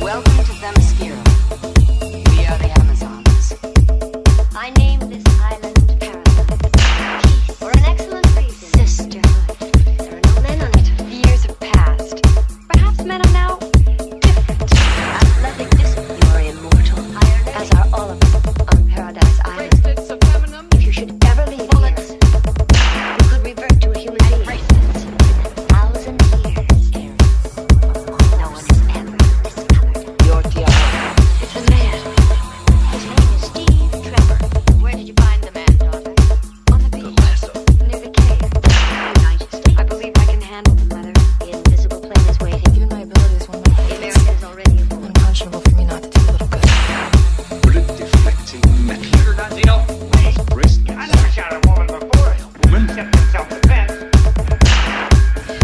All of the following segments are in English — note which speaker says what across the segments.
Speaker 1: Welcome to Themyscira. We are the Amazons.
Speaker 2: I named this island Paradise. Peace. For an excellent reason. Sisterhood. There are no men on it.
Speaker 1: The years have passed.
Speaker 2: Perhaps men are now different. Athletic discipline.
Speaker 1: You are immortal,
Speaker 2: As are all of us on Paradise Island. If you should ever leave here, you could revert to a human being. 1,000 years. No one has ever discovered.
Speaker 1: your tiara.
Speaker 2: It's a man. His name is Steve Trevor. Where did you find the man, daughter? On the beach. Near the cave. United States. I believe I can handle the mother. The invisible plane is waiting.
Speaker 3: Given my abilities, one might
Speaker 2: The
Speaker 3: think
Speaker 2: American is already aboard.
Speaker 3: it's unconscionable for me not to do a little good.
Speaker 4: Bullet deflecting metal.
Speaker 5: I never shot a woman before. Except in self-defense.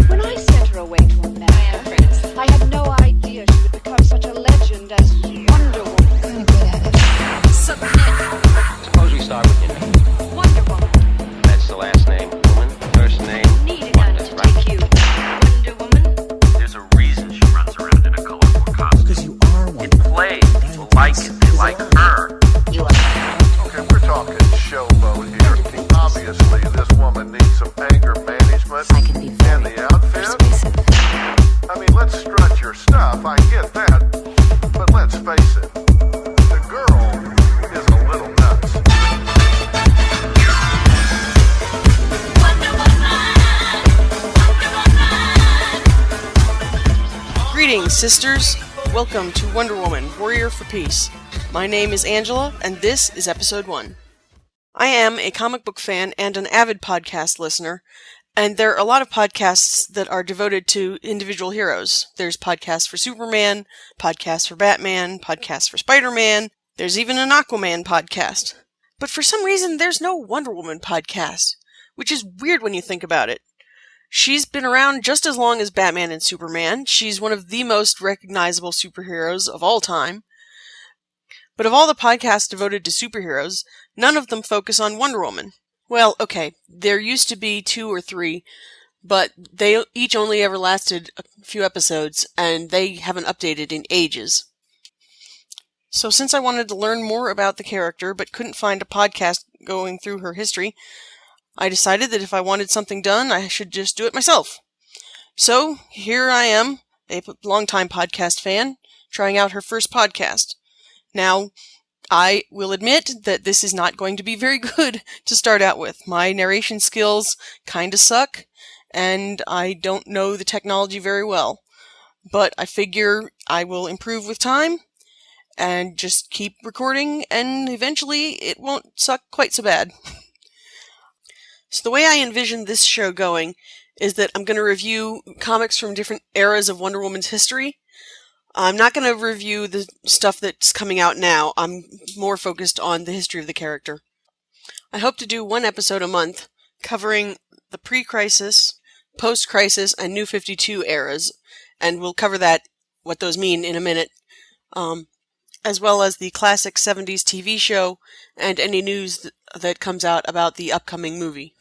Speaker 6: When I sent her away to America, I had no idea she would become such a legend as Wonder Woman.
Speaker 3: Kind of good at it.
Speaker 7: Suppose we start with your name.
Speaker 6: Wonder Woman.
Speaker 7: That's the last name. Woman. First name.
Speaker 2: Need a gun to take you. Wonder Woman.
Speaker 8: There's a reason she runs around in a colorful costume.
Speaker 4: Because you are one.
Speaker 8: It plays. People like it. They like her.
Speaker 2: You are.
Speaker 9: Okay, we're talking showboat here. Obviously, this woman needs some anger management.
Speaker 1: I can be
Speaker 9: And
Speaker 1: very
Speaker 9: the outfit?
Speaker 1: persuasive.
Speaker 9: I mean, let's strut your stuff, I get that. But let's face it, the girl is a little nuts.
Speaker 10: Greetings, sisters. Welcome to Wonder Woman, Warrior for Peace. My name is Angela, and this is Episode 1. I am a comic book fan and an avid podcast listener, and there are a lot of podcasts that are devoted to individual heroes. There's podcasts for Superman, podcasts for Batman, podcasts for Spider-Man, there's even an Aquaman podcast. But for some reason, there's no Wonder Woman podcast, which is weird when you think about it. She's been around just as long as Batman and Superman. She's one of the most recognizable superheroes of all time. But of all the podcasts devoted to superheroes, none of them focus on Wonder Woman. Well, okay, there used to be 2 or 3, but they each only ever lasted a few episodes, and they haven't updated in ages. So since I wanted to learn more about the character, but couldn't find a podcast going through her history, I decided that if I wanted something done, I should just do it myself. So, here I am, a longtime podcast fan, trying out her first podcast. Now, I will admit that this is not going to be very good to start out with. My narration skills kinda suck, and I don't know the technology very well. But I figure I will improve with time, and just keep recording, and eventually it won't suck quite so bad. So the way I envision this show going is that I'm going to review comics from different eras of Wonder Woman's history. I'm not going to review the stuff that's coming out now. I'm more focused on the history of the character. I hope to do 1 episode a month, covering the pre-crisis, post-crisis, and New 52 eras, and we'll cover what those mean in a minute, as well as the classic 70s TV show and any news that comes out about the upcoming movie.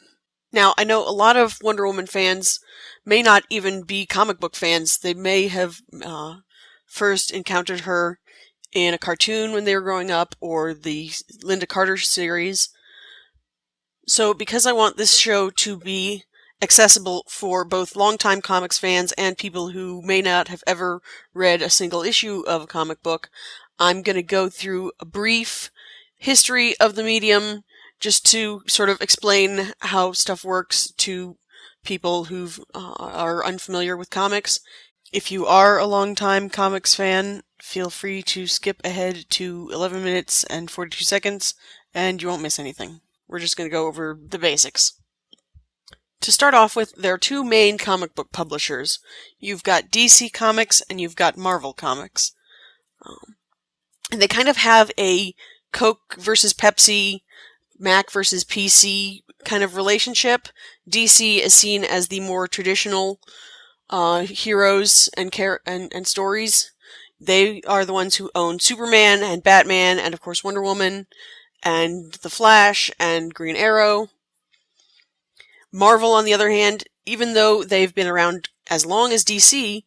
Speaker 10: Now, I know a lot of Wonder Woman fans may not even be comic book fans. They may have first encountered her in a cartoon when they were growing up, or the Linda Carter series. So because I want this show to be accessible for both longtime comics fans and people who may not have ever read a single issue of a comic book, I'm going to go through a brief history of the medium, just to sort of explain how stuff works to people who are unfamiliar with comics. If you are a longtime comics fan, feel free to skip ahead to 11 minutes and 42 seconds, and you won't miss anything. We're just going to go over the basics. To start off with, there are 2 main comic book publishers. You've got DC Comics and you've got Marvel Comics. And they kind of have a Coke versus Pepsi, Mac versus PC kind of relationship. DC is seen as the more traditional heroes and stories. They are the ones who own Superman and Batman and of course Wonder Woman and The Flash and Green Arrow. Marvel, on the other hand, even though they've been around as long as DC,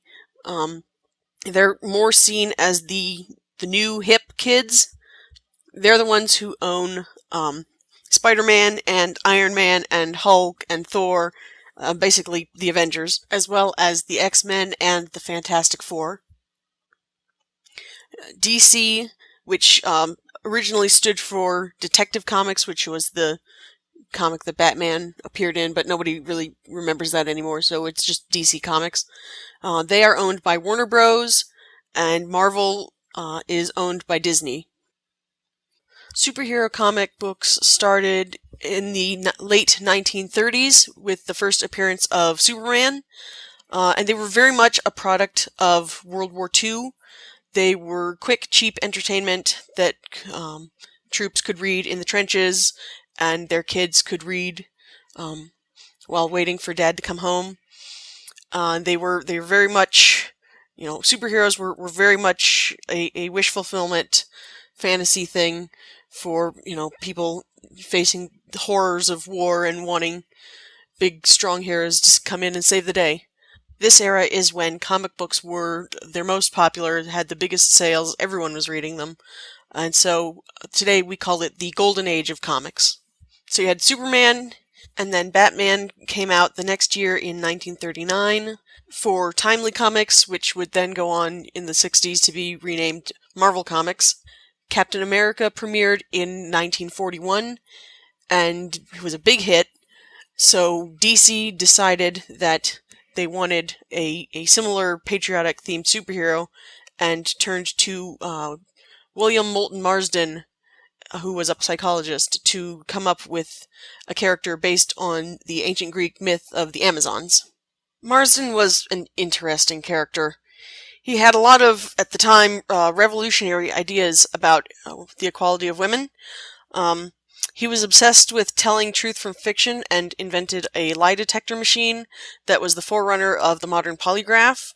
Speaker 10: They're more seen as the new hip kids. They're the ones who own Spider-Man and Iron Man and Hulk and Thor, basically the Avengers, as well as the X-Men and the Fantastic Four. DC, which originally stood for Detective Comics, which was the comic that Batman appeared in, but nobody really remembers that anymore, so it's just DC Comics. They are owned by Warner Bros., and Marvel is owned by Disney. Superhero comic books started in the late 1930s with the first appearance of Superman, and they were very much a product of World War II. They were quick, cheap entertainment that troops could read in the trenches, and their kids could read while waiting for Dad to come home. They were very much, superheroes were very much a wish fulfillment fantasy thing for, people facing the horrors of war and wanting big, strong heroes to come in and save the day. This era is when comic books were their most popular, had the biggest sales, everyone was reading them. And so today we call it the golden age of comics. So you had Superman, and then Batman came out the next year in 1939 for Timely Comics, which would then go on in the 60s to be renamed Marvel Comics. Captain America premiered in 1941, and it was a big hit. So DC decided that they wanted a similar patriotic themed superhero and turned to William Moulton Marsden, who was a psychologist, to come up with a character based on the ancient Greek myth of the Amazons. Marsden was an interesting character. He had a lot of, at the time, revolutionary ideas about the equality of women. He was obsessed with telling truth from fiction and invented a lie detector machine that was the forerunner of the modern polygraph.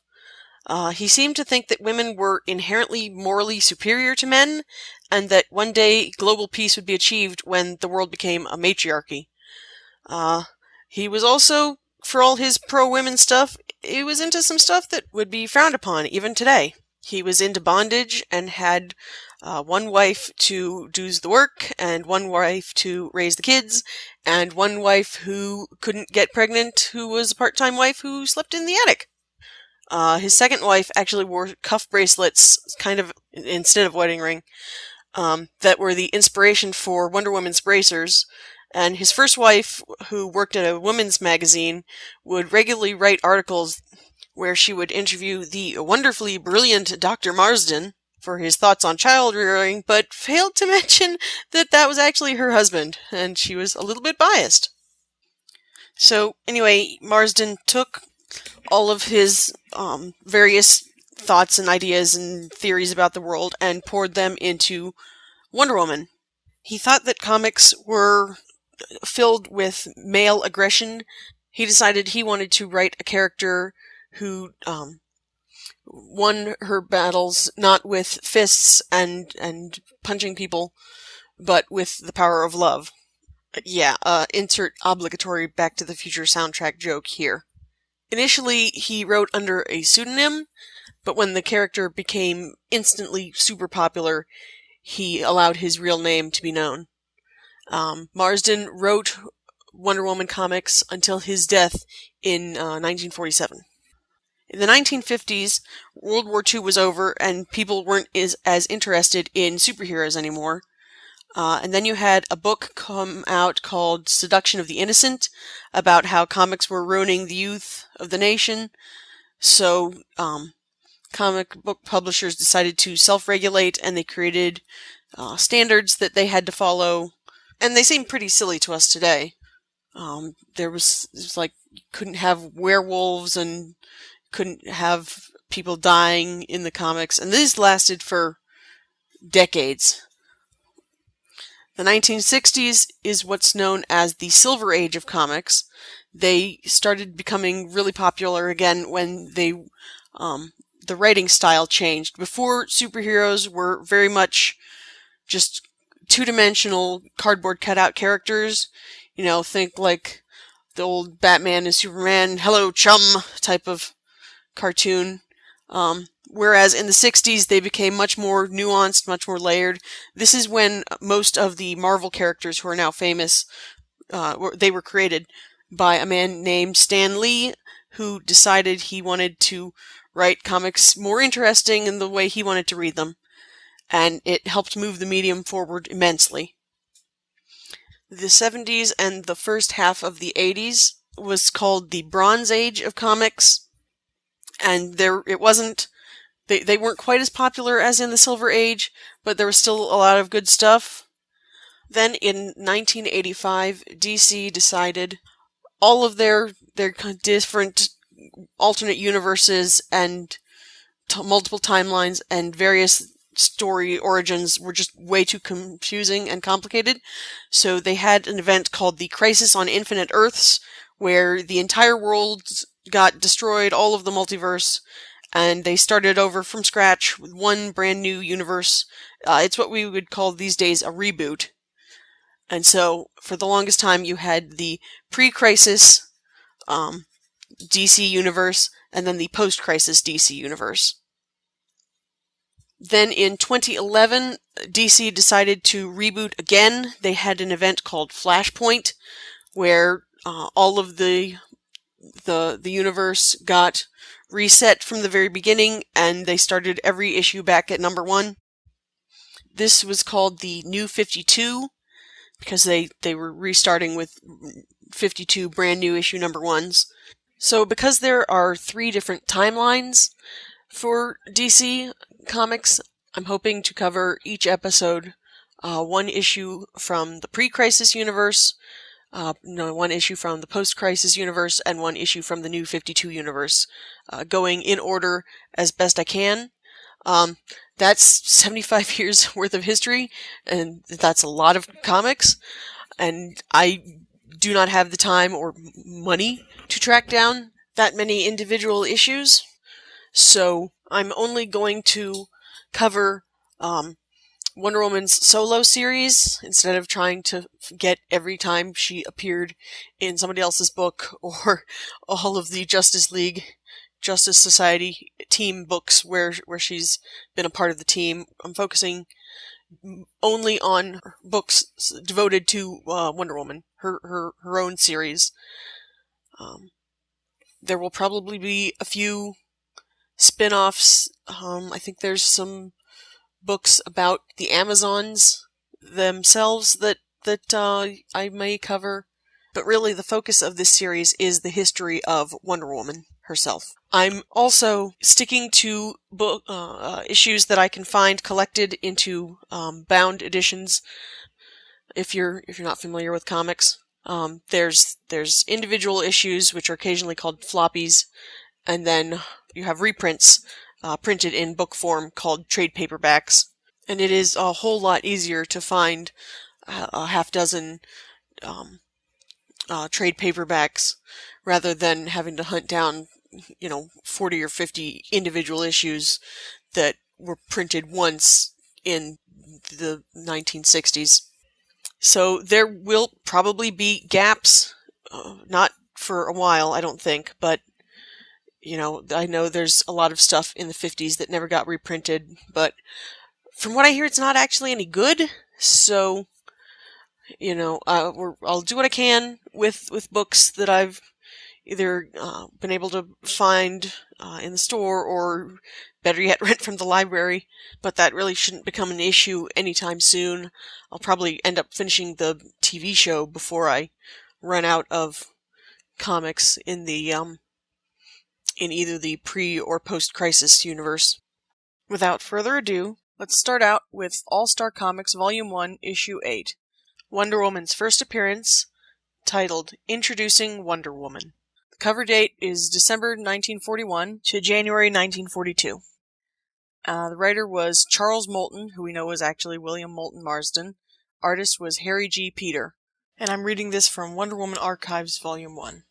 Speaker 10: He seemed to think that women were inherently morally superior to men, and that one day global peace would be achieved when the world became a matriarchy. He was also, for all his pro-women stuff, he was into some stuff that would be frowned upon even today. He was into bondage and had one wife to do the work, and one wife to raise the kids, and one wife who couldn't get pregnant, who was a part-time wife who slept in the attic. His second wife actually wore cuff bracelets, kind of instead of wedding ring, that were the inspiration for Wonder Woman's bracers. And his first wife, who worked at a women's magazine, would regularly write articles where she would interview the wonderfully brilliant Dr. Marsden for his thoughts on child rearing, but failed to mention that that was actually her husband, and she was a little bit biased. So anyway, Marsden took all of his various thoughts and ideas and theories about the world and poured them into Wonder Woman. He thought that comics were filled with male aggression. He decided he wanted to write a character who won her battles not with fists and punching people, but with the power of love. Yeah, insert obligatory Back to the Future soundtrack joke here. Initially, he wrote under a pseudonym, but when the character became instantly super popular, he allowed his real name to be known. Marsden wrote Wonder Woman comics until his death in 1947. In the 1950s, World War II was over and people weren't as interested in superheroes anymore. And then you had a book come out called Seduction of the Innocent about how comics were ruining the youth of the nation. So comic book publishers decided to self-regulate, and they created standards that they had to follow. And they seem pretty silly to us today. It was like you couldn't have werewolves and couldn't have people dying in the comics. And these lasted for decades. The 1960s is what's known as the Silver Age of comics. They started becoming really popular again when the writing style changed. Before, superheroes were very much just two-dimensional cardboard cutout characters. Think like the old Batman and Superman, hello chum type of cartoon. Whereas in the 60s, they became much more nuanced, much more layered. This is when most of the Marvel characters who are now famous, they were created by a man named Stan Lee, who decided he wanted to write comics more interesting in the way he wanted to read them. And it helped move the medium forward immensely. The 70s and the first half of the 80s was called the Bronze Age of comics. And they weren't quite as popular as in the Silver Age, but there was still a lot of good stuff. Then in 1985, DC decided all of their different alternate universes and multiple timelines and various story origins were just way too confusing and complicated. So they had an event called the Crisis on Infinite Earths, where the entire world got destroyed, all of the multiverse, and they started over from scratch with one brand new universe. It's what we would call these days a reboot. And so, for the longest time, you had the pre-crisis DC universe, and then the post-crisis DC universe. Then in 2011, DC decided to reboot again. They had an event called Flashpoint, where all of the universe got reset from the very beginning, and they started every issue back at number 1. This was called the New 52, because they were restarting with 52 brand new issue number 1s. So because there are 3 different timelines for DC Comics, I'm hoping to cover each episode 1 issue from the pre-crisis universe, 1 issue from the post-crisis universe, and 1 issue from the New 52 universe, going in order as best I can. That's 75 years worth of history, and that's a lot of comics, and I do not have the time or money to track down that many individual issues, so I'm only going to cover Wonder Woman's solo series instead of trying to get every time she appeared in somebody else's book or all of the Justice League, Justice Society team books where she's been a part of the team. I'm focusing only on books devoted to Wonder Woman, her own series. There will probably be a few spin-offs. I think there's some books about the Amazons themselves that I may cover. But really, the focus of this series is the history of Wonder Woman herself. I'm also sticking to book issues that I can find collected into bound editions. If you're not familiar with comics, there's individual issues which are occasionally called floppies, and then you have reprints printed in book form called trade paperbacks. And it is a whole lot easier to find a half dozen trade paperbacks rather than having to hunt down 40 or 50 individual issues that were printed once in the 1960s. So there will probably be gaps, not for a while, I don't think, but I know there's a lot of stuff in the 50s that never got reprinted, but from what I hear, it's not actually any good, so I'll do what I can with books that I've either been able to find in the store or, better yet, rent from the library. But that really shouldn't become an issue anytime soon. I'll probably end up finishing the TV show before I run out of comics in the in either the pre- or post-crisis universe. Without further ado, let's start out with All-Star Comics Volume 1, Issue 8. Wonder Woman's first appearance, titled Introducing Wonder Woman. The cover date is December 1941 to January 1942. The writer was Charles Moulton, who we know was actually William Moulton Marsden. Artist was Harry G. Peter. And I'm reading this from Wonder Woman Archives, Volume 1.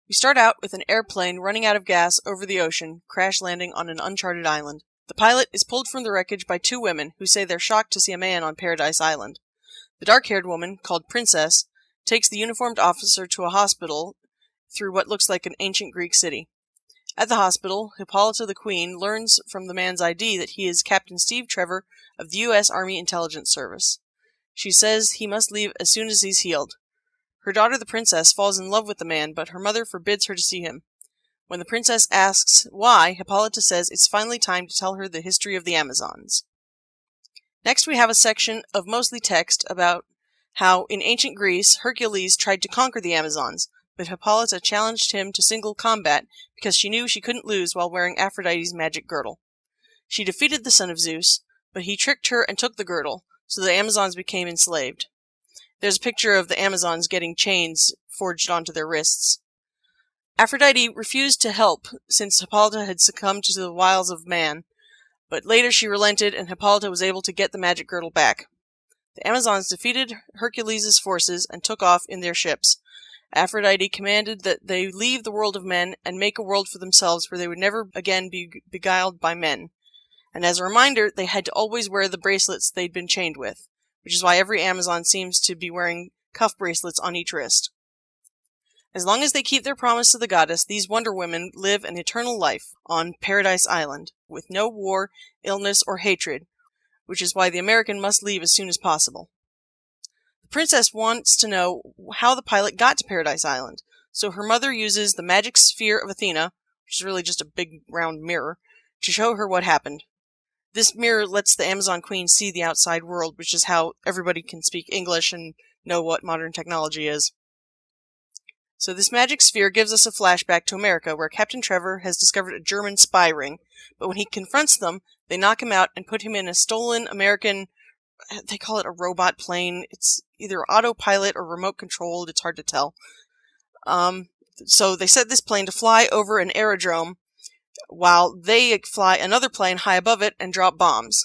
Speaker 10: We start out with an airplane running out of gas over the ocean, crash landing on an uncharted island. The pilot is pulled from the wreckage by 2 women who say they're shocked to see a man on Paradise Island. The dark-haired woman, called Princess, takes the uniformed officer to a hospital through what looks like an ancient Greek city. At the hospital, Hippolyta the Queen learns from the man's ID that he is Captain Steve Trevor of the U.S. Army Intelligence Service. She says he must leave as soon as he's healed. Her daughter, the princess, falls in love with the man, but her mother forbids her to see him. When the princess asks why, Hippolyta says it's finally time to tell her the history of the Amazons. Next, we have a section of mostly text about how, in ancient Greece, Hercules tried to conquer the Amazons, but Hippolyta challenged him to single combat because she knew she couldn't lose while wearing Aphrodite's magic girdle. She defeated the son of Zeus, but he tricked her and took the girdle, so the Amazons became enslaved. There's a picture of the Amazons getting chains forged onto their wrists. Aphrodite refused to help since Hippolyta had succumbed to the wiles of man, but later she relented and Hippolyta was able to get the magic girdle back. The Amazons defeated Hercules' forces and took off in their ships. Aphrodite commanded that they leave the world of men and make a world for themselves where they would never again be beguiled by men. And as a reminder, they had to always wear the bracelets they'd been chained with, which is why every Amazon seems to be wearing cuff bracelets on each wrist. As long as they keep their promise to the goddess, these Wonder Women live an eternal life on Paradise Island, with no war, illness, or hatred, which is why the American must leave as soon as possible. The princess wants to know how the pilot got to Paradise Island, so her mother uses the magic sphere of Athena, which is really just a big round mirror, to show her what happened. This mirror lets the Amazon Queen see the outside world, which is how everybody can speak English and know what modern technology is. So this magic sphere gives us a flashback to America, where Captain Trevor has discovered a German spy ring, but when he confronts them, they knock him out and put him in a stolen American, they call it a robot plane. It's either autopilot or remote controlled, it's hard to tell. So they set this plane to fly over an aerodrome, while they fly another plane high above it and drop bombs.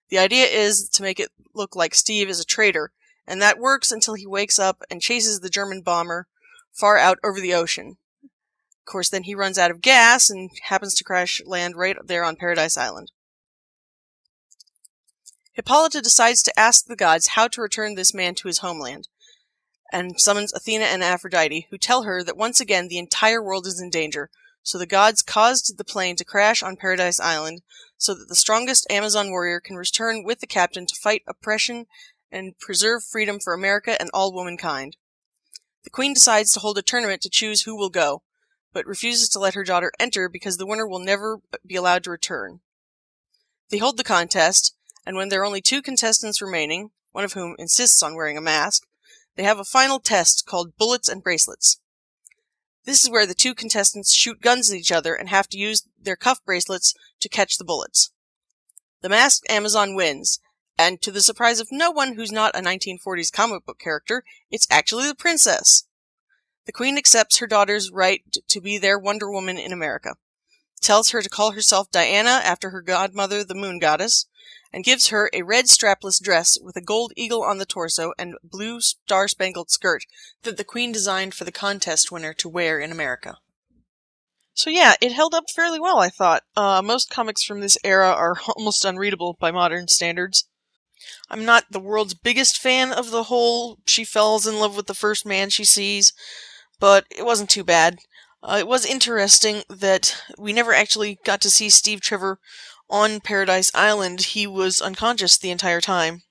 Speaker 10: The idea is to make it look like Steve is a traitor, and that works until he wakes up and chases the German bomber far out over the ocean. Of course, then he runs out of gas and happens to crash land right there on Paradise Island. Hippolyta decides to ask the gods how to return this man to his homeland, and summons Athena and Aphrodite, who tell her that once again the entire world is in danger, so the gods caused the plane to crash on Paradise Island so that the strongest Amazon warrior can return with the captain to fight oppression and preserve freedom for America and all womankind. The queen decides to hold a tournament to choose who will go, but refuses to let her daughter enter because the winner will never be allowed to return. They hold the contest, and when there are only 2 contestants remaining, one of whom insists on wearing a mask, they have a final test called Bullets and Bracelets. This is where the 2 contestants shoot guns at each other and have to use their cuff bracelets to catch the bullets. The masked Amazon wins, and to the surprise of no one who's not a 1940s comic book character, it's actually the princess. The queen accepts her daughter's right to be their Wonder Woman in America, tells her to call herself Diana after her godmother, the moon goddess, and gives her a red strapless dress with a gold eagle on the torso and blue star-spangled skirt that the queen designed for the contest winner to wear in America. So yeah, it held up fairly well, I thought. Most comics from this era are almost unreadable by modern standards. I'm not the world's biggest fan of the whole she falls in love with the first man she sees, but it wasn't too bad. It was interesting that we never actually got to see Steve Trevor on Paradise Island. He was unconscious the entire time.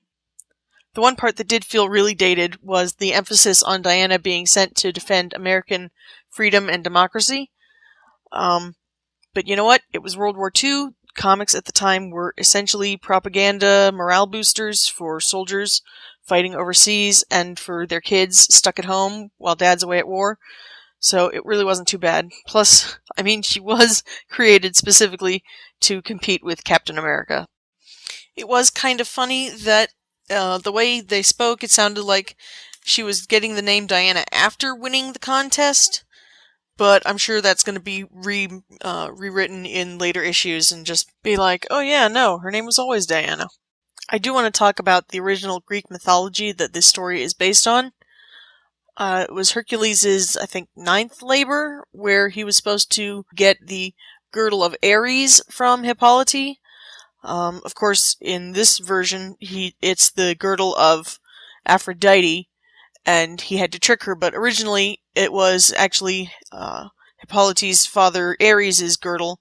Speaker 10: The one part that did feel really dated was the emphasis on Diana being sent to defend American freedom and democracy. But you know what? It was World War II. Comics at the time were essentially propaganda morale boosters for soldiers fighting overseas and for their kids stuck at home while dad's away at war. So it really wasn't too bad. Plus, I mean, she was created specifically to compete with Captain America. It was kind of funny that the way they spoke, it sounded like she was getting the name Diana after winning the contest. But I'm sure that's going to be rewritten in later issues and just be like, oh yeah, no, her name was always Diana. I do want to talk about the original Greek mythology that this story is based on. It was Hercules' I think, 9th labor, where he was supposed to get the girdle of Ares from Hippolyte. Of course, in this version, it's the girdle of Aphrodite, and he had to trick her, but originally it was actually Hippolyte's father Ares' girdle,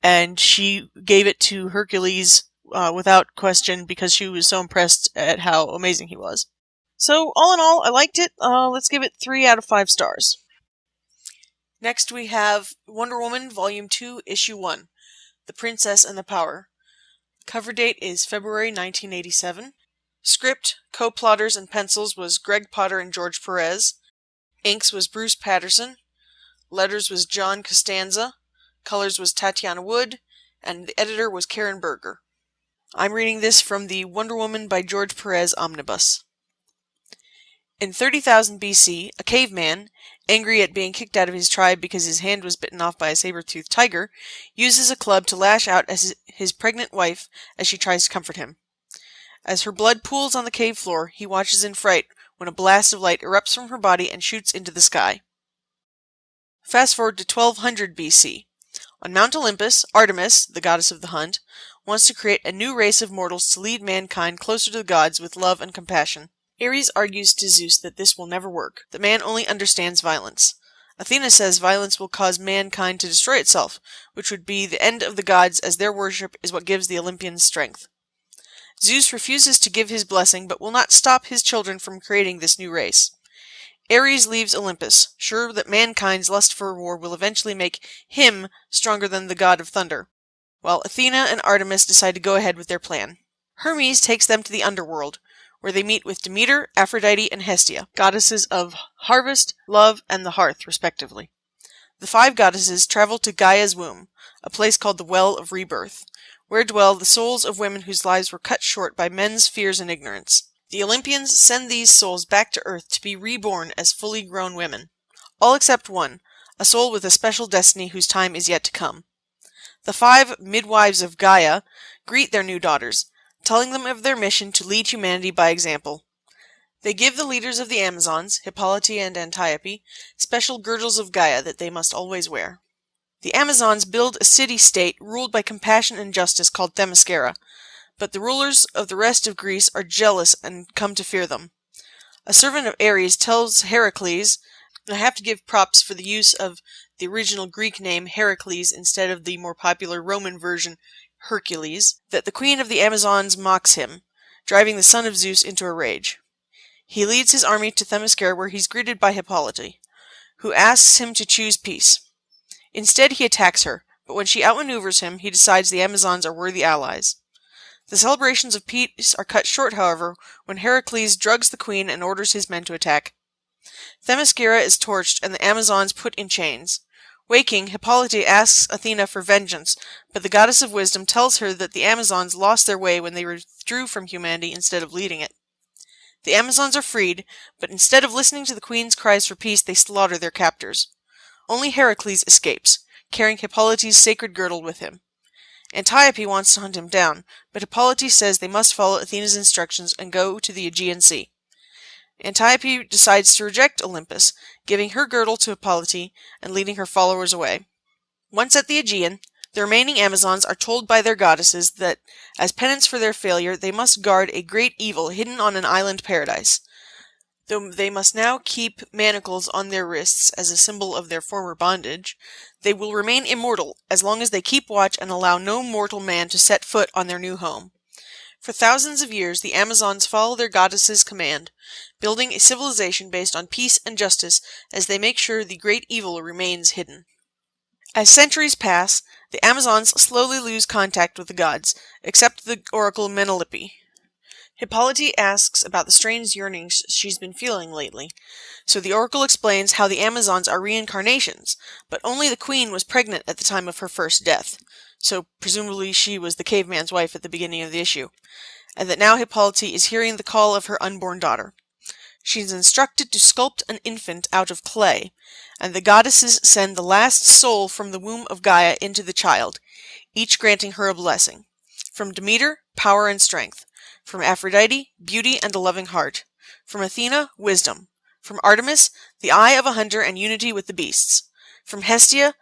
Speaker 10: and she gave it to Hercules without question because she was so impressed at how amazing he was. So, all in all, I liked it. Let's give it 3 out of 5 stars. Next we have Wonder Woman Volume 2, Issue 1, The Princess and the Power. Cover date is February 1987. Script, co-plotters, and pencils was Greg Potter and George Perez. Inks was Bruce Patterson. Letters was John Costanza. Colors was Tatiana Wood. And the editor was Karen Berger. I'm reading this from the Wonder Woman by George Perez omnibus. In 30,000 BC, a caveman, angry at being kicked out of his tribe because his hand was bitten off by a saber-toothed tiger, uses a club to lash out at his pregnant wife as she tries to comfort him. As her blood pools on the cave floor, he watches in fright when a blast of light erupts from her body and shoots into the sky. Fast forward to 1200 BC. On Mount Olympus, Artemis, the goddess of the hunt, wants to create a new race of mortals to lead mankind closer to the gods with love and compassion. Ares argues to Zeus that this will never work, that man only understands violence. Athena says violence will cause mankind to destroy itself, which would be the end of the gods as their worship is what gives the Olympians strength. Zeus refuses to give his blessing but will not stop his children from creating this new race. Ares leaves Olympus, sure that mankind's lust for war will eventually make him stronger than the god of thunder, while Athena and Artemis decide to go ahead with their plan. Hermes takes them to the underworld, where they meet with Demeter, Aphrodite, and Hestia, goddesses of harvest, love, and the hearth, respectively. The 5 goddesses travel to Gaia's womb, a place called the Well of Rebirth, where dwell the souls of women whose lives were cut short by men's fears and ignorance. The Olympians send these souls back to Earth to be reborn as fully grown women. All except one, a soul with a special destiny whose time is yet to come. The 5 midwives of Gaia greet their new daughters, telling them of their mission to lead humanity by example. They give the leaders of the Amazons, Hippolyte and Antiope, special girdles of Gaia that they must always wear. The Amazons build a city-state ruled by compassion and justice called Themyscira, but the rulers of the rest of Greece are jealous and come to fear them. A servant of Ares tells Heracles, and I have to give props for the use of the original Greek name Heracles instead of the more popular Roman version Hercules, that the queen of the Amazons mocks him, driving the son of Zeus into a rage. He leads his army to Themyscira where he's greeted by Hippolyte, who asks him to choose peace. Instead he attacks her, but when she outmaneuvers him, he decides the Amazons are worthy allies. The celebrations of peace are cut short, however, when Heracles drugs the queen and orders his men to attack. Themyscira is torched and the Amazons put in chains. Waking, Hippolyte asks Athena for vengeance, but the goddess of wisdom tells her that the Amazons lost their way when they withdrew from humanity instead of leading it. The Amazons are freed, but instead of listening to the queen's cries for peace, they slaughter their captors. Only Heracles escapes, carrying Hippolyte's sacred girdle with him. Antiope wants to hunt him down, but Hippolyte says they must follow Athena's instructions and go to the Aegean Sea. Antiope decides to reject Olympus, giving her girdle to Hippolyte and leading her followers away. Once at the Aegean, the remaining Amazons are told by their goddesses that, as penance for their failure, they must guard a great evil hidden on an island paradise. Though they must now keep manacles on their wrists as a symbol of their former bondage, they will remain immortal as long as they keep watch and allow no mortal man to set foot on their new home. For thousands of years, the Amazons follow their goddess's command, building a civilization based on peace and justice as they make sure the great evil remains hidden. As centuries pass, the Amazons slowly lose contact with the gods, except the oracle Menelope. Hippolyte asks about the strange yearnings she's been feeling lately, so the oracle explains how the Amazons are reincarnations, but only the queen was pregnant at the time of her first death, so presumably she was the caveman's wife at the beginning of the issue, and that now Hippolyte is hearing the call of her unborn daughter. She's instructed to sculpt an infant out of clay, and the goddesses send the last soul from the womb of Gaia into the child, each granting her a blessing. From Demeter, power and strength. From Aphrodite, beauty and a loving heart. From Athena, wisdom. From Artemis, the eye of a hunter and unity with the beasts. From Hestia,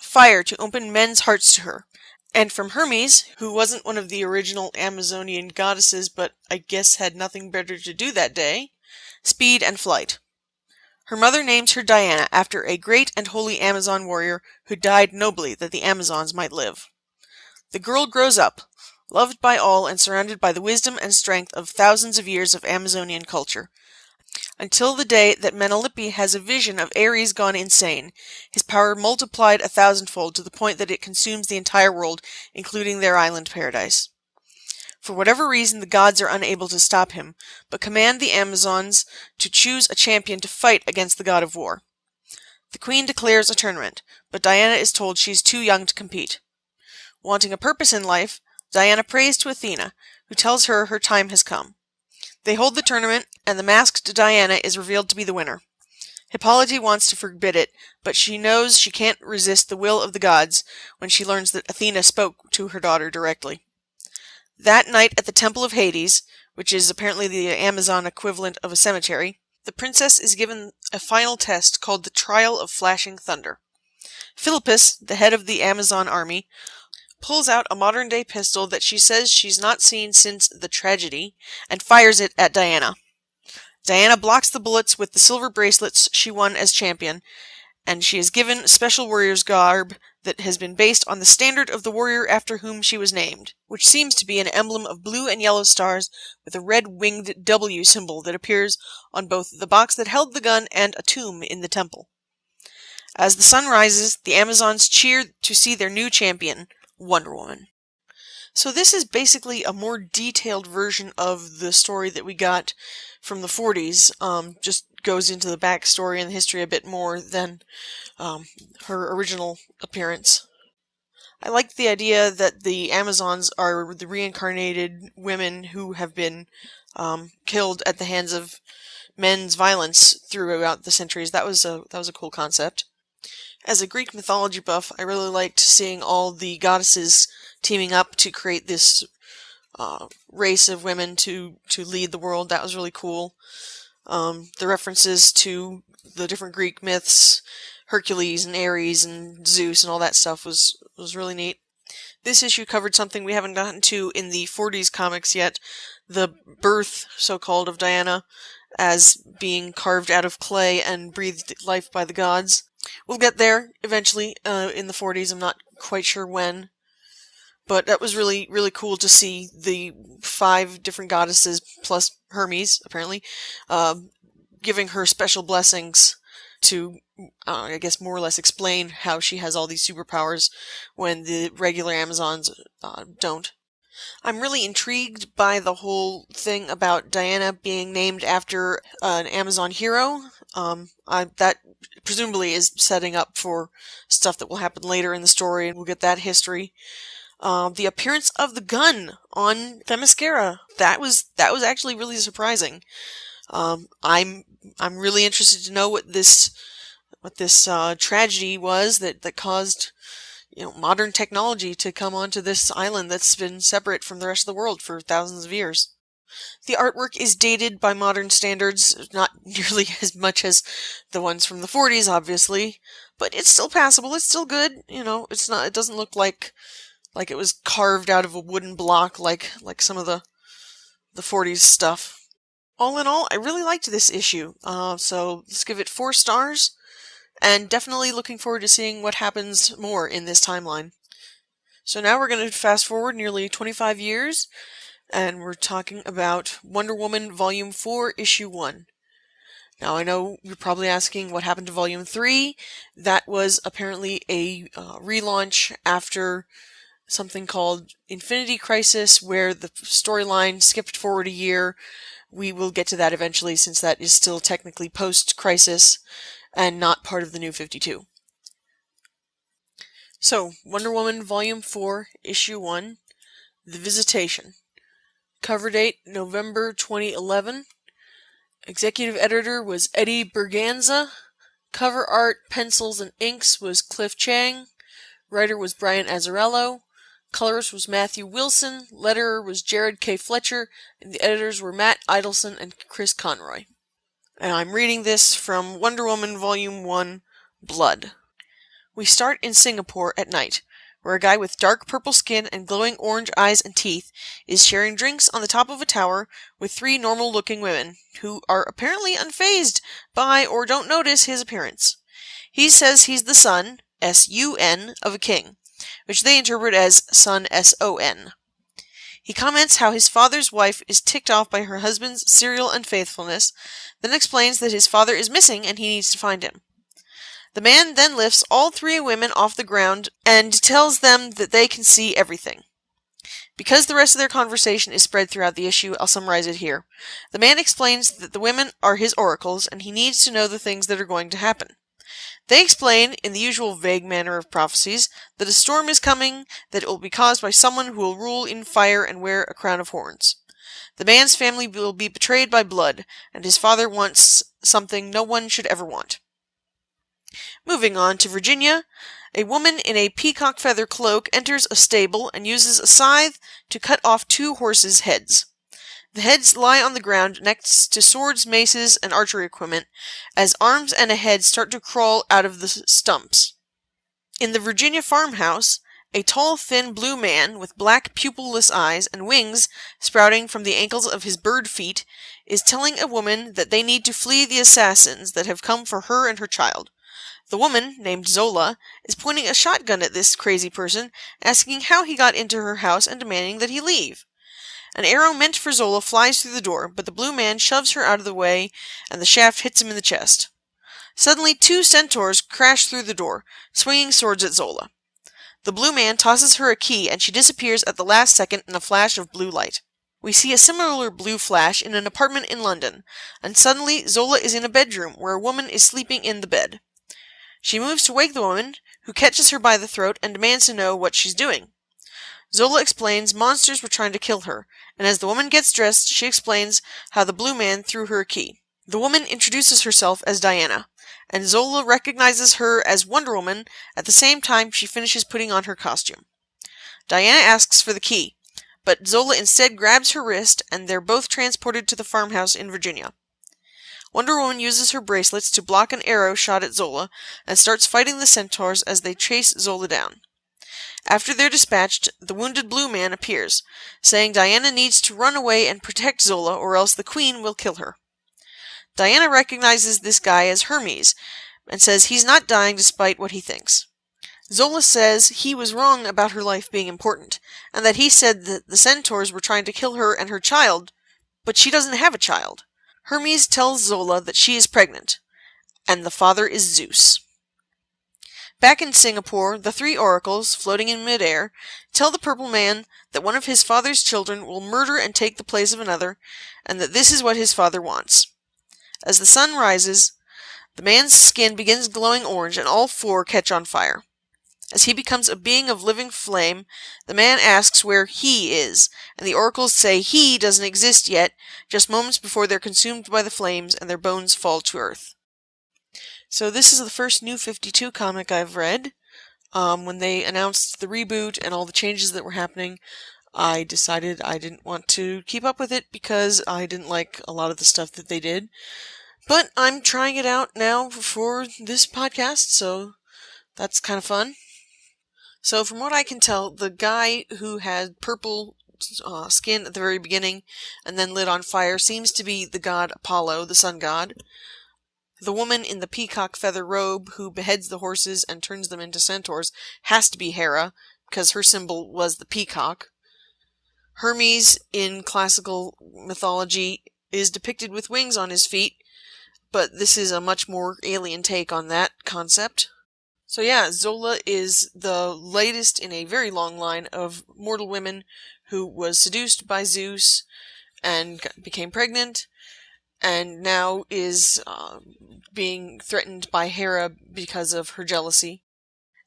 Speaker 10: fire to open men's hearts to her. And from Hermes, who wasn't one of the original Amazonian goddesses but I guess had nothing better to do that day, speed and flight. Her mother names her Diana after a great and holy Amazon warrior who died nobly that the Amazons might live. The girl grows up, loved by all and surrounded by the wisdom and strength of thousands of years of Amazonian culture, until the day that Menelippe has a vision of Ares gone insane, his power multiplied 1,000-fold to the point that it consumes the entire world, including their island paradise. For whatever reason, the gods are unable to stop him, but command the Amazons to choose a champion to fight against the god of war. The queen declares a tournament, but Diana is told she's too young to compete. Wanting a purpose in life, Diana prays to Athena, who tells her her time has come. They hold the tournament, and the masked Diana is revealed to be the winner. Hippolyte wants to forbid it, but she knows she can't resist the will of the gods when she learns that Athena spoke to her daughter directly. That night at the Temple of Hades, which is apparently the Amazon equivalent of a cemetery, the princess is given a final test called the Trial of Flashing Thunder. Philippus, the head of the Amazon army, pulls out a modern-day pistol that she says she's not seen since the tragedy, and fires it at Diana. Diana blocks the bullets with the silver bracelets she won as champion, and she is given special warrior's garb that has been based on the standard of the warrior after whom she was named, which seems to be an emblem of blue and yellow stars with a red winged W symbol that appears on both the box that held the gun and a tomb in the temple. As the sun rises, the Amazons cheer to see their new champion, Wonder Woman. So this is basically a more detailed version of the story that we got from the 40s, just goes into the backstory and the history a bit more than her original appearance. I like the idea that the Amazons are the reincarnated women who have been killed at the hands of men's violence throughout the centuries. That was a cool concept. As a Greek mythology buff, I really liked seeing all the goddesses teaming up to create this race of women to lead the world. That was really cool. The references to the different Greek myths, Hercules and Ares and Zeus and all that stuff was really neat. This issue covered something we haven't gotten to in the 40s comics yet, the birth, so-called, of Diana as being carved out of clay and breathed life by the gods. We'll get there eventually in the 40s. I'm not quite sure when. But that was really, really cool to see the 5 different goddesses, plus Hermes, apparently, giving her special blessings to, I guess, more or less explain how she has all these superpowers when the regular Amazons don't. I'm really intrigued by the whole thing about Diana being named after an Amazon hero. That presumably is setting up for stuff that will happen later in the story, and we'll get that history. The appearance of the gun on Themyscira, that was actually really surprising. I'm really interested to know what this tragedy was that caused modern technology to come onto this island that's been separate from the rest of the world for thousands of years. The artwork is dated by modern standards, not nearly as much as the ones from the 40s, obviously, but it's still passable. It's still good. It's not. It doesn't look like it was carved out of a wooden block like some of the 40s stuff. All in all, I really liked this issue. So let's give it 4 stars, and definitely looking forward to seeing what happens more in this timeline. So now we're going to fast forward nearly 25 years, and we're talking about Wonder Woman Volume 4, Issue 1. Now, I know you're probably asking what happened to Volume 3. That was apparently a relaunch after something called Infinity Crisis, where the storyline skipped forward a year. We will get to that eventually, since that is still technically post-Crisis and not part of the New 52. So, Wonder Woman Volume 4, Issue 1, The Visitation. Cover date, November 2011. Executive editor was Eddie Berganza. Cover art, pencils, and inks was Cliff Chang. Writer was Brian Azzarello. Colorist was Matthew Wilson. Letterer was Jared K. Fletcher. And the editors were Matt Idelson and Chris Conroy. And I'm reading this from Wonder Woman Volume 1, Blood. We start in Singapore at night, where a guy with dark purple skin and glowing orange eyes and teeth is sharing drinks on the top of a tower with 3 normal-looking women, who are apparently unfazed by or don't notice his appearance. He says he's the son, S-U-N, of a king, which they interpret as son S-O-N. He comments how his father's wife is ticked off by her husband's serial unfaithfulness, then explains that his father is missing and he needs to find him. The man then lifts all 3 women off the ground and tells them that they can see everything. Because the rest of their conversation is spread throughout the issue, I'll summarize it here. The man explains that the women are his oracles and he needs to know the things that are going to happen. They explain, in the usual vague manner of prophecies, that a storm is coming, that it will be caused by someone who will rule in fire and wear a crown of horns. The man's family will be betrayed by blood, and his father wants something no one should ever want. Moving on to Virginia, a woman in a peacock feather cloak enters a stable and uses a scythe to cut off 2 horses' heads. The heads lie on the ground next to swords, maces, and archery equipment, as arms and a head start to crawl out of the stumps. In the Virginia farmhouse, a tall, thin blue man with black pupilless eyes and wings sprouting from the ankles of his bird feet is telling a woman that they need to flee the assassins that have come for her and her child. The woman, named Zola, is pointing a shotgun at this crazy person, asking how he got into her house and demanding that he leave. An arrow meant for Zola flies through the door, but the blue man shoves her out of the way, and the shaft hits him in the chest. Suddenly, 2 centaurs crash through the door, swinging swords at Zola. The blue man tosses her a key, and she disappears at the last second in a flash of blue light. We see a similar blue flash in an apartment in London, and suddenly Zola is in a bedroom where a woman is sleeping in the bed. She moves to wake the woman, who catches her by the throat and demands to know what she's doing. Zola explains monsters were trying to kill her, and as the woman gets dressed, she explains how the blue man threw her a key. The woman introduces herself as Diana, and Zola recognizes her as Wonder Woman at the same time she finishes putting on her costume. Diana asks for the key, but Zola instead grabs her wrist, and they're both transported to the farmhouse in Virginia. Wonder Woman uses her bracelets to block an arrow shot at Zola, and starts fighting the centaurs as they chase Zola down. After they're dispatched, the wounded blue man appears, saying Diana needs to run away and protect Zola or else the Queen will kill her. Diana recognizes this guy as Hermes, and says he's not dying despite what he thinks. Zola says he was wrong about her life being important, and that he said that the centaurs were trying to kill her and her child, but she doesn't have a child. Hermes tells Zola that she is pregnant, and the father is Zeus. Back in Singapore, the 3 oracles, floating in midair, tell the purple man that one of his father's children will murder and take the place of another, and that this is what his father wants. As the sun rises, the man's skin begins glowing orange and all 4 catch on fire. As he becomes a being of living flame, the man asks where he is, and the oracles say he doesn't exist yet, just moments before they're consumed by the flames and their bones fall to earth. So this is the first New 52 comic I've read. When they announced the reboot and all the changes that were happening, I decided I didn't want to keep up with it because I didn't like a lot of the stuff that they did. But I'm trying it out now for this podcast, so that's kind of fun. So from what I can tell, the guy who had purple skin at the very beginning and then lit on fire seems to be the god Apollo, the sun god. The woman in the peacock feather robe who beheads the horses and turns them into centaurs has to be Hera, because her symbol was the peacock. Hermes in classical mythology is depicted with wings on his feet, but this is a much more alien take on that concept. So yeah, Zola is the latest in a very long line of mortal women who was seduced by Zeus and became pregnant, and now is being threatened by Hera because of her jealousy.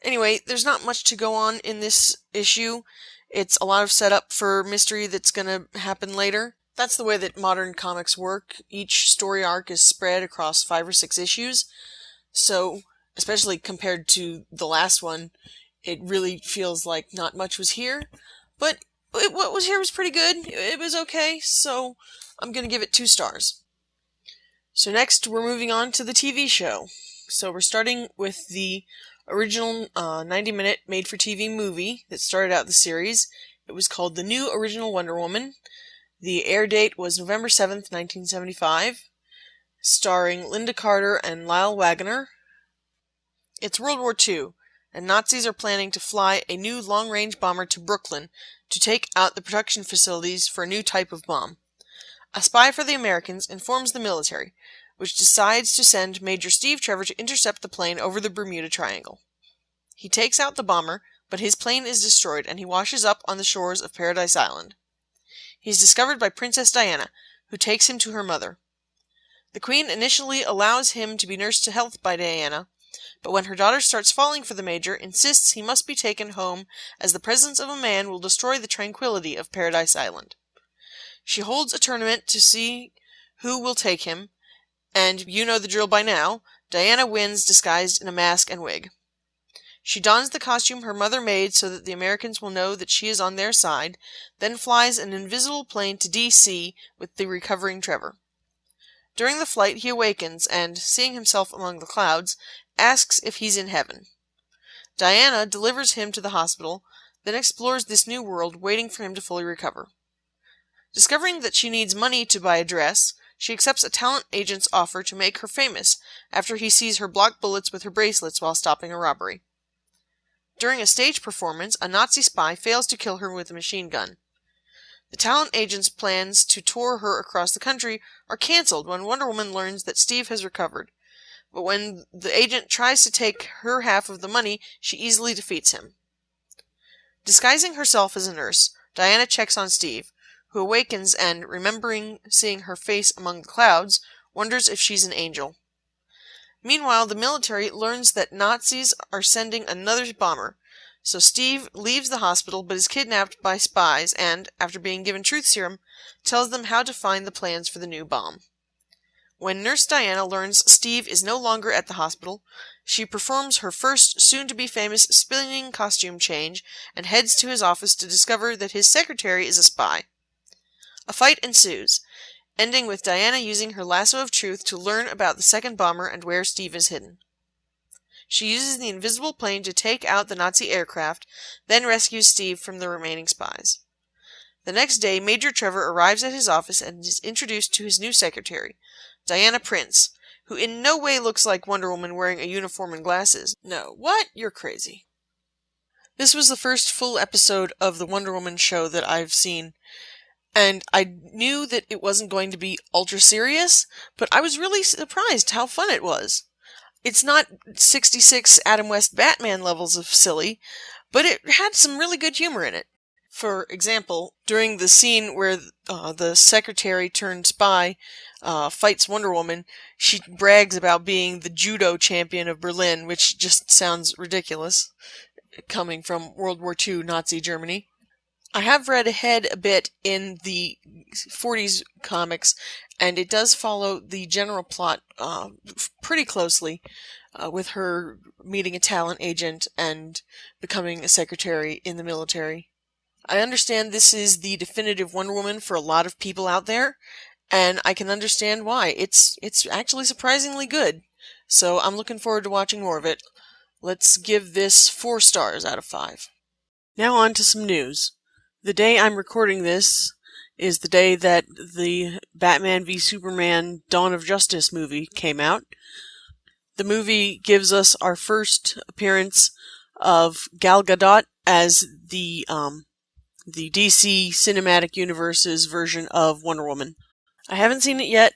Speaker 10: Anyway, there's not much to go on in this issue. It's a lot of setup for mystery that's going to happen later. That's the way that modern comics work. Each story arc is spread across 5 or 6 issues, so especially compared to the last one, it really feels like not much was here. But what was here was pretty good. It was okay, so I'm going to give it 2 stars. So next, we're moving on to the TV show. So we're starting with the original 90-minute made-for-TV movie that started out the series. It was called The New Original Wonder Woman. The air date was November 7th, 1975, starring Linda Carter and Lyle Waggoner. It's World War II, and Nazis are planning to fly a new long-range bomber to Brooklyn to take out the production facilities for a new type of bomb. A spy for the Americans informs the military, which decides to send Major Steve Trevor to intercept the plane over the Bermuda Triangle. He takes out the bomber, but his plane is destroyed and he washes up on the shores of Paradise Island. He is discovered by Princess Diana, who takes him to her mother. The Queen initially allows him to be nursed to health by Diana, but when her daughter starts falling for the Major, insists he must be taken home as the presence of a man will destroy the tranquility of Paradise Island. She holds a tournament to see who will take him, and you know the drill by now. Diana wins disguised in a mask and wig. She dons the costume her mother made so that the Americans will know that she is on their side, then flies an invisible plane to D.C. with the recovering Trevor. During the flight, he awakens and, seeing himself among the clouds, asks if he's in heaven. Diana delivers him to the hospital, then explores this new world, waiting for him to fully recover. Discovering that she needs money to buy a dress, she accepts a talent agent's offer to make her famous after he sees her block bullets with her bracelets while stopping a robbery. During a stage performance, a Nazi spy fails to kill her with a machine gun. The talent agent's plans to tour her across the country are cancelled when Wonder Woman learns that Steve has recovered, but when the agent tries to take her half of the money, she easily defeats him. Disguising herself as a nurse, Diana checks on Steve, who awakens and, remembering seeing her face among the clouds, wonders if she's an angel. Meanwhile, the military learns that Nazis are sending another bomber, so Steve leaves the hospital but is kidnapped by spies and, after being given truth serum, tells them how to find the plans for the new bomb. When Nurse Diana learns Steve is no longer at the hospital, she performs her first soon-to-be-famous spinning costume change and heads to his office to discover that his secretary is a spy. A fight ensues, ending with Diana using her lasso of truth to learn about the second bomber and where Steve is hidden. She uses the invisible plane to take out the Nazi aircraft, then rescues Steve from the remaining spies. The next day, Major Trevor arrives at his office and is introduced to his new secretary, Diana Prince, who in no way looks like Wonder Woman wearing a uniform and glasses. No, what? You're crazy. This was the first full episode of the Wonder Woman show that I've seen, and I knew that it wasn't going to be ultra serious, but I was really surprised how fun it was. It's not 66 Adam West Batman levels of silly, but it had some really good humor in it. For example, during the scene where the secretary turned spy fights Wonder Woman, she brags about being the judo champion of Berlin, which just sounds ridiculous, coming from World War II Nazi Germany. I have read ahead a bit in the 40s comics, and it does follow the general plot pretty closely, with her meeting a talent agent and becoming a secretary in the military. I understand this is the definitive Wonder Woman for a lot of people out there, and I can understand why. It's actually surprisingly good, so I'm looking forward to watching more of it. Let's give this 4 stars out of 5. Now on to some news. The day I'm recording this is the day that the Batman v Superman Dawn of Justice movie came out. The movie gives us our first appearance of Gal Gadot as the DC Cinematic Universe's version of Wonder Woman. I haven't seen it yet,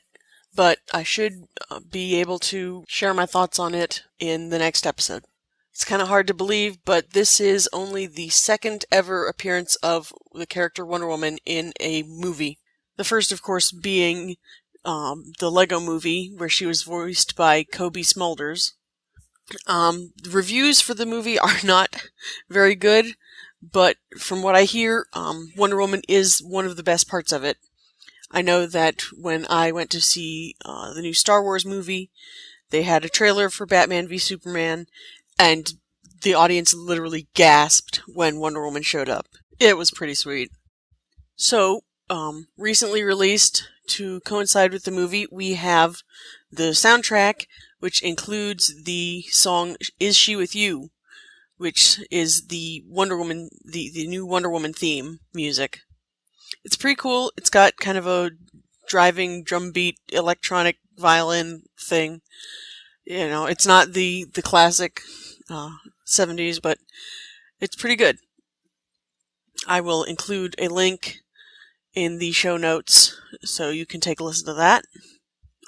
Speaker 10: but I should be able to share my thoughts on it in the next episode. It's kind of hard to believe, but this is only the second ever appearance of the character Wonder Woman in a movie. The first, of course, being the Lego movie, where she was voiced by Cobie Smulders. The reviews for the movie are not very good, but from what I hear, Wonder Woman is one of the best parts of it. I know that when I went to see the new Star Wars movie, they had a trailer for Batman v Superman, and the audience literally gasped when Wonder Woman showed up. It was pretty sweet. So, recently released, to coincide with the movie, we have the soundtrack which includes the song Is She With You, which is the Wonder Woman, the new Wonder Woman theme music. It's pretty cool. It's got kind of a driving drum beat electronic violin thing. You know, it's not the classic 70s, but it's pretty good. I will include a link in the show notes so you can take a listen to that.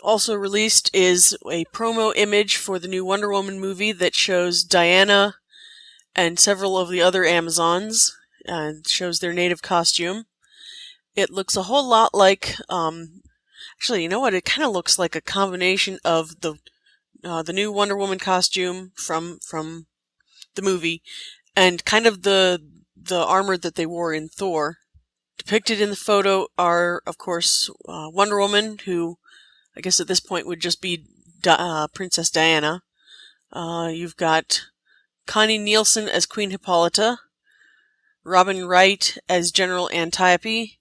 Speaker 10: Also released is a promo image for the new Wonder Woman movie that shows Diana and several of the other Amazons, and shows their native costume. It looks a whole lot like, actually, you know what? It kind of looks like a combination of the new Wonder Woman costume from the movie, and kind of the armor that they wore in Thor. Depicted in the photo are, of course, Wonder Woman, who I guess at this point would just be Princess Diana. You've got Connie Nielsen as Queen Hippolyta, Robin Wright as General Antiope,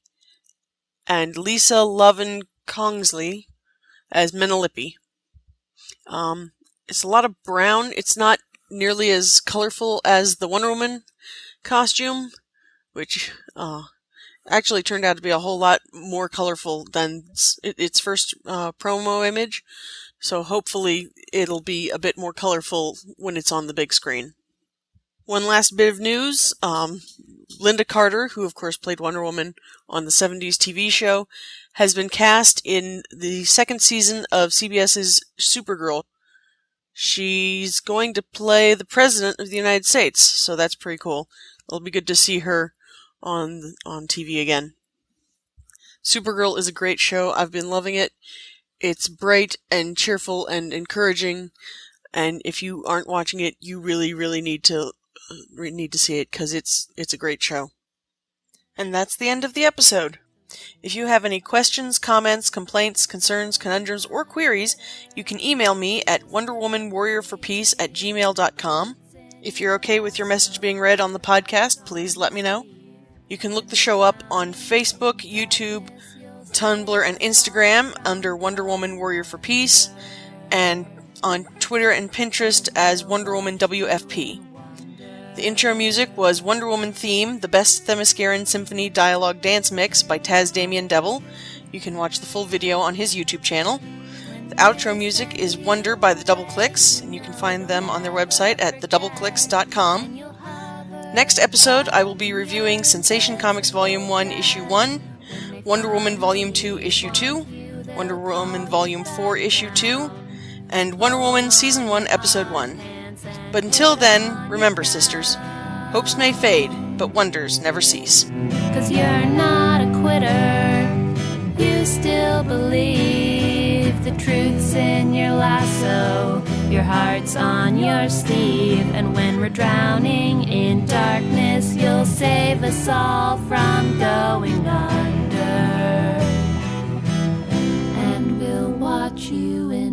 Speaker 10: and Lisa Loven Kongsley as Menelope. It's a lot of brown. It's not nearly as colorful as the Wonder Woman costume, which actually turned out to be a whole lot more colorful than its first promo image. So hopefully it'll be a bit more colorful when it's on the big screen. One last bit of news. Linda Carter, who of course played Wonder Woman on the 70s TV show, has been cast in the second season of CBS's Supergirl. She's going to play the President of the United States, so that's pretty cool. It'll be good to see her on TV again. Supergirl is a great show. I've been loving it. It's bright and cheerful and encouraging, and if you aren't watching it, you really, really need to see it, because it's a great show. And that's the end of the episode. If you have any questions, comments, complaints, concerns, conundrums, or queries, you can email me at wonderwomanwarriorforpeace@gmail.com. If you're okay with your message being read on the podcast, please let me know. You can look the show up on Facebook, YouTube, Tumblr, and Instagram under Wonder Woman Warrior for Peace, and on Twitter and Pinterest as Wonder Woman WFP. The intro music was Wonder Woman Theme, the Best Themysciran Symphony Dialogue Dance Mix by Taz Damien Devil. You can watch the full video on his YouTube channel. The outro music is Wonder by the Double Clicks, and you can find them on their website at thedoubleclicks.com. Next episode, I will be reviewing Sensation Comics Volume 1, Issue 1, Wonder Woman Volume 2, Issue 2, Wonder Woman Volume 4, Issue 2, and Wonder Woman Season 1, Episode 1. But until then, remember, sisters, hopes may fade, but wonders never cease.
Speaker 11: 'Cause you're not a quitter, you still believe the truth's in your lasso, your heart's on your sleeve, and when we're drowning in darkness, you'll save us all from going under, and we'll watch you in